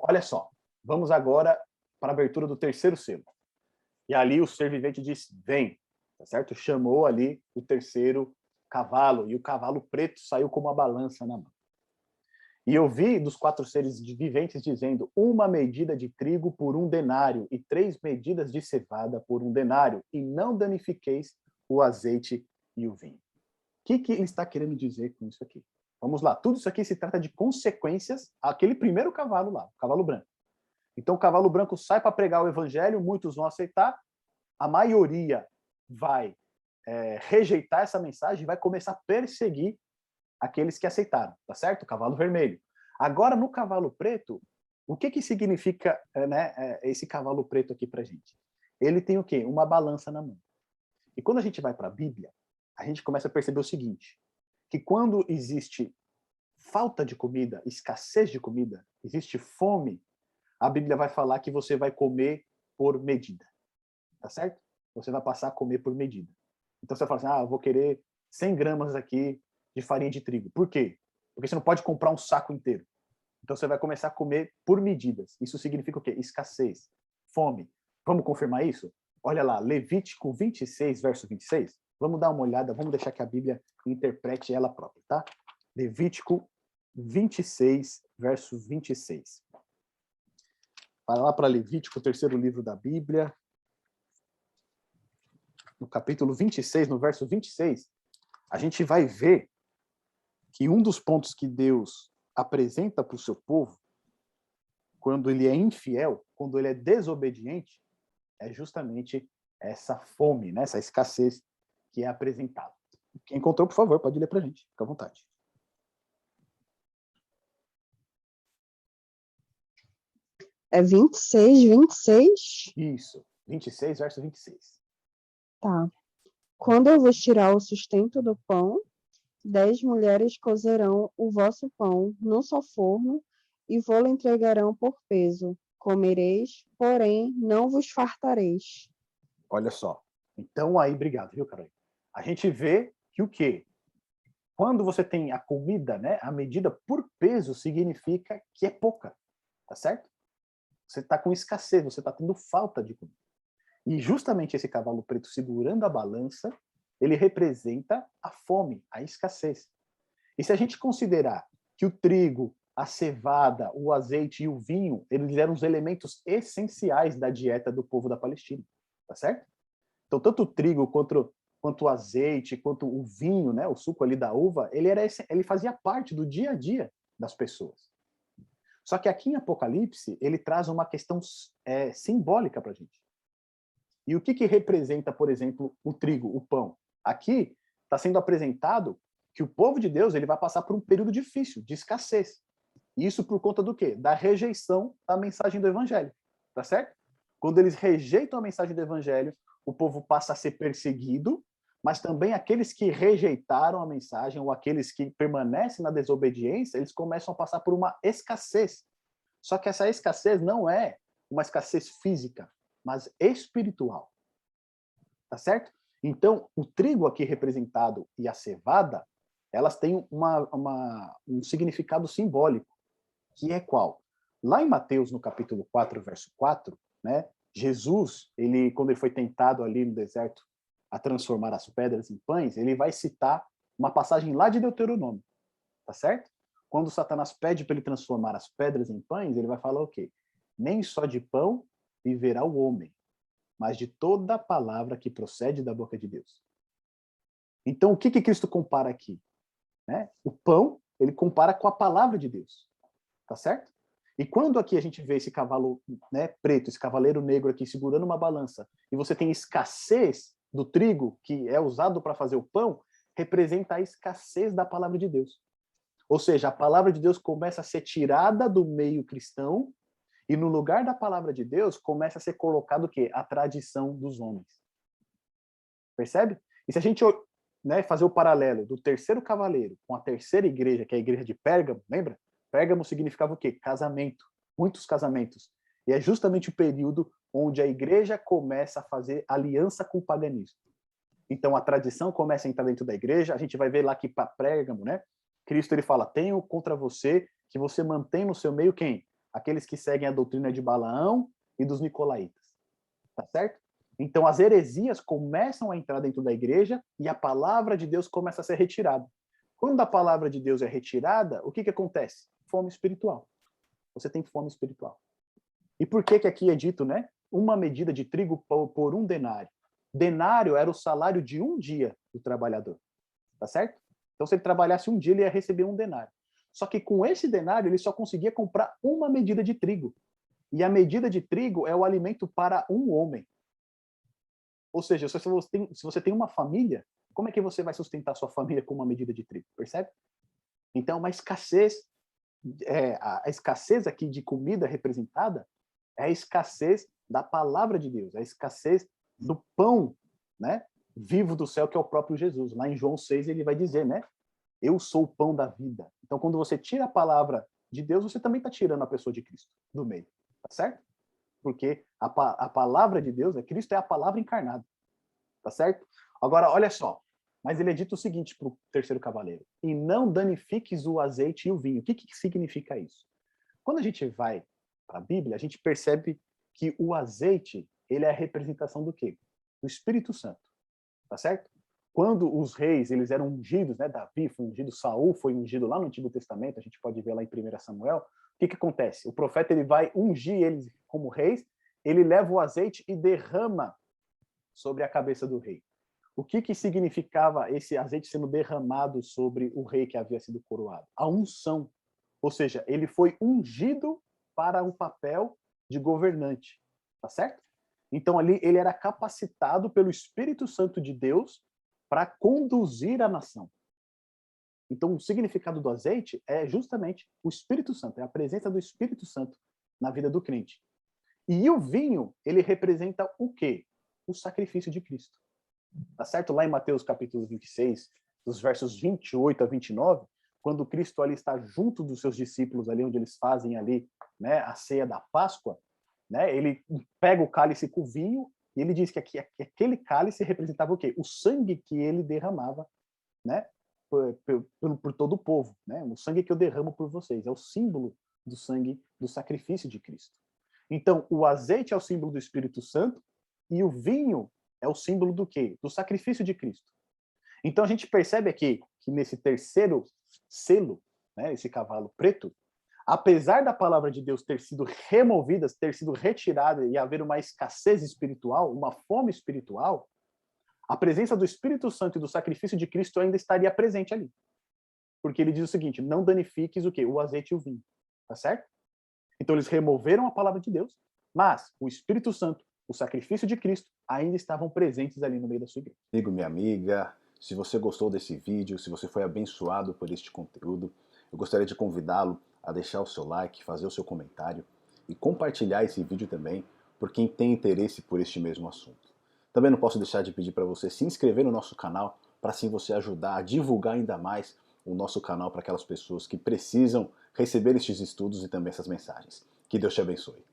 olha só, vamos agora para a abertura do terceiro selo. E ali o ser vivente disse, vem, tá certo? Chamou ali o terceiro cavalo, e o cavalo preto saiu com uma balança na mão. E eu vi dos 4 seres viventes dizendo, 1 medida de trigo por 1 denário, e 3 medidas de cevada por 1 denário, e não danifiqueis o azeite e o vinho. O que ele está querendo dizer com isso aqui? Vamos lá, tudo isso aqui se trata de consequências àquele primeiro cavalo lá, o cavalo branco. Então o cavalo branco sai para pregar o evangelho, muitos vão aceitar, a maioria vai rejeitar essa mensagem e vai começar a perseguir aqueles que aceitaram, tá certo? O cavalo vermelho. Agora, no cavalo preto, o que significa esse cavalo preto aqui pra gente? Ele tem o quê? Uma balança na mão. E quando a gente vai para a Bíblia, a gente começa a perceber o seguinte, que quando existe falta de comida, escassez de comida, existe fome, a Bíblia vai falar que você vai comer por medida, tá certo? Você vai passar a comer por medida. Então você fala assim, eu vou querer 100 gramas aqui de farinha de trigo. Por quê? Porque você não pode comprar um saco inteiro. Então você vai começar a comer por medidas. Isso significa o quê? Escassez, fome. Vamos confirmar isso? Olha lá, Levítico 26, verso 26. Vamos dar uma olhada, vamos deixar que a Bíblia interprete ela própria, tá? Levítico 26, verso 26. Vai lá para Levítico, o terceiro livro da Bíblia. No capítulo 26, no verso 26, a gente vai ver que um dos pontos que Deus apresenta para o seu povo, quando ele é infiel, quando ele é desobediente, é justamente essa fome, né? Essa escassez que é apresentada. Quem encontrou, por favor, pode ler para a gente. Fica à vontade. É 26, 26? Isso, 26, verso 26. Tá. Quando eu vos tirar o sustento do pão, 10 mulheres cozerão o vosso pão num só forno e vô-lo entregarão por peso. Comereis, porém não vos fartareis. Olha só. Então aí, obrigado, viu, Carolina? A gente vê que o quê? Quando você tem a comida, né, a medida por peso significa que é pouca, tá certo? Você está com escassez, você está tendo falta de comida. E justamente esse cavalo preto segurando a balança, ele representa a fome, a escassez. E se a gente considerar que o trigo, a cevada, o azeite e o vinho, eles eram os elementos essenciais da dieta do povo da Palestina, tá certo? Então, tanto o trigo quanto o azeite, quanto o vinho, né, o suco ali da uva, ele fazia parte do dia a dia das pessoas. Só que aqui em Apocalipse, ele traz uma questão simbólica para a gente. E o que representa, por exemplo, o trigo, o pão? Aqui está sendo apresentado que o povo de Deus ele vai passar por um período difícil, de escassez. E isso por conta do quê? Da rejeição da mensagem do evangelho. Tá certo? Quando eles rejeitam a mensagem do evangelho, o povo passa a ser perseguido, mas também aqueles que rejeitaram a mensagem ou aqueles que permanecem na desobediência, eles começam a passar por uma escassez. Só que essa escassez não é uma escassez física, mas espiritual. Tá certo? Então, o trigo aqui representado e a cevada, elas têm um significado simbólico, que é qual? Lá em Mateus, no capítulo 4, verso 4, né, Jesus, quando ele foi tentado ali no deserto a transformar as pedras em pães, ele vai citar uma passagem lá de Deuteronômio, tá certo? Quando Satanás pede para ele transformar as pedras em pães, ele vai falar o quê? Nem só de pão viverá o homem, mas de toda a palavra que procede da boca de Deus. Então, o que Cristo compara aqui? Né? O pão, ele compara com a palavra de Deus, tá certo? E quando aqui a gente vê esse cavalo, né, preto, esse cavaleiro negro aqui segurando uma balança, e você tem escassez do trigo que é usado para fazer o pão, representa a escassez da palavra de Deus. Ou seja, a palavra de Deus começa a ser tirada do meio cristão e no lugar da palavra de Deus começa a ser colocado o quê? A tradição dos homens. Percebe? E se a gente, né, fazer o paralelo do terceiro cavaleiro com a terceira igreja, que é a igreja de Pérgamo, lembra? Pérgamo significava o quê? Casamento. Muitos casamentos. E é justamente o período onde a igreja começa a fazer aliança com o paganismo. Então a tradição começa a entrar dentro da igreja, a gente vai ver lá que para Pérgamo, né? Cristo ele fala, tenho contra você que você mantém no seu meio quem? Aqueles que seguem a doutrina de Balaão e dos nicolaítas. Tá certo? Então as heresias começam a entrar dentro da igreja e a palavra de Deus começa a ser retirada. Quando a palavra de Deus é retirada, o que acontece? Fome espiritual. Você tem fome espiritual. E por que aqui é dito, né? Uma medida de trigo por um denário. Denário era o salário de um dia do trabalhador. Tá certo? Então, se ele trabalhasse um dia, ele ia receber um denário. Só que com esse denário, ele só conseguia comprar uma medida de trigo. E a medida de trigo é o alimento para um homem. Ou seja, se você tem uma família, como é que você vai sustentar sua família com uma medida de trigo? Percebe? Então, uma escassez, a escassez aqui de comida representada é a escassez da palavra de Deus, a escassez do pão, né, vivo do céu, que é o próprio Jesus. Lá em João 6 ele vai dizer, né, eu sou o pão da vida. Então, quando você tira a palavra de Deus, você também está tirando a pessoa de Cristo do meio, tá certo? Porque a palavra de Deus, Cristo é a palavra encarnada, tá certo? Agora, olha só, mas ele é dito o seguinte para o terceiro cavaleiro: e não danifiques o azeite e o vinho. O que significa isso? Quando a gente vai para a Bíblia, a gente percebe que o azeite, ele é a representação do quê? Do Espírito Santo, tá certo? Quando os reis, eles eram ungidos, né? Davi foi ungido, Saul foi ungido lá no Antigo Testamento, a gente pode ver lá em 1 Samuel. O que acontece? O profeta, ele vai ungir eles como reis, ele leva o azeite e derrama sobre a cabeça do rei. O que significava esse azeite sendo derramado sobre o rei que havia sido coroado? A unção. Ou seja, ele foi ungido para o papel de governante, tá certo? Então ali ele era capacitado pelo Espírito Santo de Deus para conduzir a nação. Então o significado do azeite é justamente o Espírito Santo, é a presença do Espírito Santo na vida do crente. E o vinho, ele representa o quê? O sacrifício de Cristo. Tá certo? Lá em Mateus capítulo 26, dos versos 28 a 29, quando Cristo ali está junto dos seus discípulos ali, onde eles fazem ali, né, a ceia da Páscoa, né, ele pega o cálice com o vinho e ele diz que aquele cálice representava o quê? O sangue que ele derramava, né, por todo o povo, né? O sangue que eu derramo por vocês é o símbolo do sangue do sacrifício de Cristo. Então, o azeite é o símbolo do Espírito Santo e o vinho é o símbolo do quê? Do sacrifício de Cristo. Então a gente percebe aqui que nesse terceiro selo, né, esse cavalo preto, apesar da palavra de Deus ter sido removida, ter sido retirada e haver uma escassez espiritual, uma fome espiritual, a presença do Espírito Santo e do sacrifício de Cristo ainda estaria presente ali. Porque ele diz o seguinte: não danifiques o quê? O azeite e o vinho. Tá certo? Então eles removeram a palavra de Deus, mas o Espírito Santo, o sacrifício de Cristo, ainda estavam presentes ali no meio da sua igreja. Amigo, minha amiga, se você gostou desse vídeo, se você foi abençoado por este conteúdo, eu gostaria de convidá-lo a deixar o seu like, fazer o seu comentário e compartilhar esse vídeo também por quem tem interesse por este mesmo assunto. Também não posso deixar de pedir para você se inscrever no nosso canal, para assim você ajudar a divulgar ainda mais o nosso canal para aquelas pessoas que precisam receber estes estudos e também essas mensagens. Que Deus te abençoe.